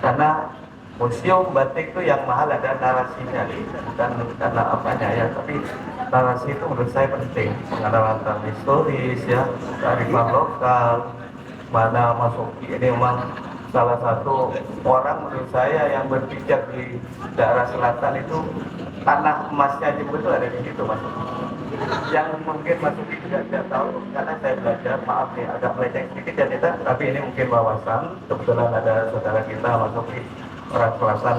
karena museum batik itu yang mahal ada narasinya, bukan karena apanya ya, tapi narasi itu menurut saya penting, pengenalan tentang historis ya, kearifan lokal. Mana Mas Oki ini memang salah satu orang menurut saya yang berpijak di daerah selatan itu, tanah emasnya Jember itu ada di situ Mas Oki. Yang mungkin Mas Oki juga tidak tahu, karena saya belajar, maaf nih agak melenceng sedikit ya Nita, tapi ini mungkin wawasan. Kebetulan ada saudara kita Mas Oki, orang selatan.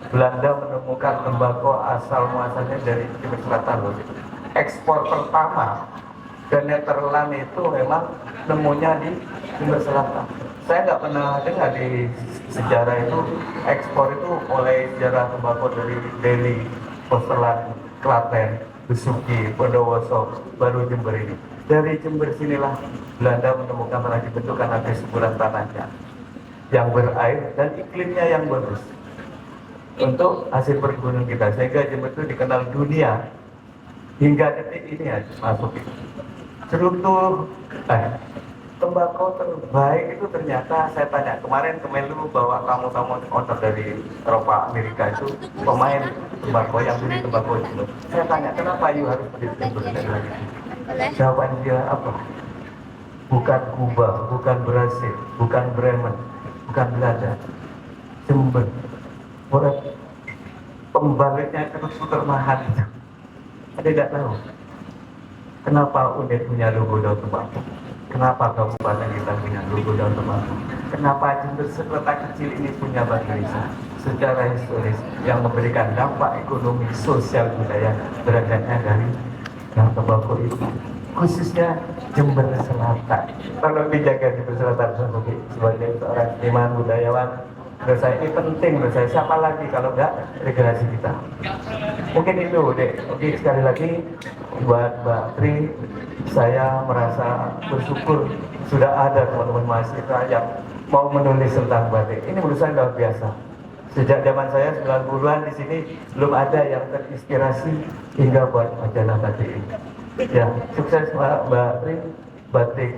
Belanda menemukan tembakau asal muasalnya dari Timur Selatan loh. Ekspor pertama ke Nederland itu memang nemunya di Timur Selatan. Saya nggak pernah dengar di sejarah itu ekspor itu, mulai sejarah tembakau dari Delhi, Postelan, Klaten, Besuki, Bondowoso, baru Jember ini. Dari Jember sinilah Belanda menemukan lagi bentukan ada semburan tanahnya yang berair dan iklimnya yang bagus untuk hasil perkebunan kita, sehingga Jember itu dikenal dunia hingga detik ini ya masuk itu. Cerutu tembakau terbaik itu ternyata saya tanya kemarin ke Menlu bahwa tamu-tamu order dari Eropa, Amerika itu pemain tembakau yang beli tembakau Jember. Saya tanya kenapa you harus beli Jember lagi? Jawaban dia apa? Bukan Kuba, bukan Brasil, bukan Bremen, bukan Belanda, Jember. Orang pembaliknya itu termahal itu. Ada tidak tahu kenapa UNED punya logo daun tembakau? Kenapa kabupaten kita punya logo daun tembakau? Kenapa Jember sekota kecil ini punya Bank Indonesia? Secara historis yang memberikan dampak ekonomi, sosial, budaya berangkatnya dari daun tembakau itu. Khususnya Jember Selatan. Kalau dijaga Jember Selatan sebagai seorang seniman budayawan, menurut saya ini penting menurut saya. Siapa lagi kalau enggak regenerasi kita? Mungkin itu deh. Oke, sekali lagi buat Mbak Tri, saya merasa bersyukur sudah ada teman-teman mahasiswa yang mau menulis tentang batik. Ini menurut saya luar biasa. Sejak zaman saya 90-an di sini belum ada yang terinspirasi hingga buat majalah batik ini. Ya, sukses Mbak Tri. Batik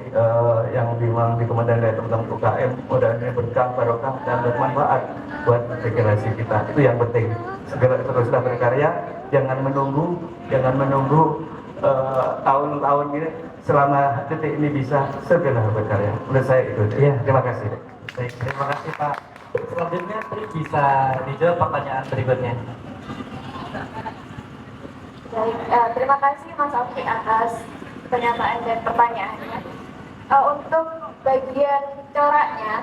yang memang dikomandoi teman-teman UKM, mudah-mudahan berkah, barokah dan bermanfaat buat regenerasi kita. Itu yang penting. Segera teruslah berkarya, jangan menunggu tahun-tahun ini. Selama detik ini bisa segera berkarya. Menurut saya itu. Ya, terima kasih. Baik, terima kasih Pak. Selanjutnya Tri bisa dijawab pertanyaan berikutnya. Baik, terima kasih Mas Oki atas pernyataan dan pertanyaannya. Untuk bagian coraknya,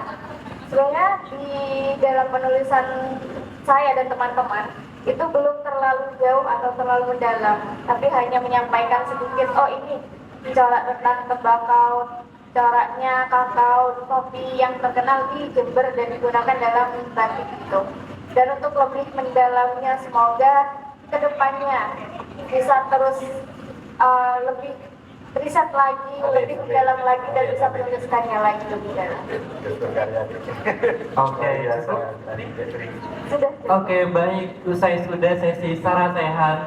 sebenarnya di dalam penulisan saya dan teman-teman itu belum terlalu jauh atau terlalu mendalam, tapi hanya menyampaikan sedikit, oh ini corak tentang tembakau, coraknya kakao, kopi yang terkenal di Jember dan digunakan dalam batik itu. Dan untuk lebih mendalamnya, semoga kedepannya bisa terus lebih riset lagi, lebih mendalam lagi dan bisa menuliskannya lagi lebih dalam. Oke, Sudah. Oke, baik. Usai sudah sesi sarasehan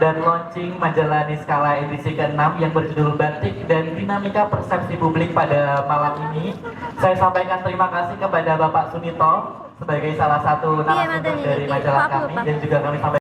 dan launching majalah Niskala edisi ke-6 yang berjudul Batik dan Dinamika Persepsi Publik pada malam ini. Saya sampaikan terima kasih kepada Bapak Sunito sebagai salah satu narasumber dari majalah kami dan juga kami sampaikan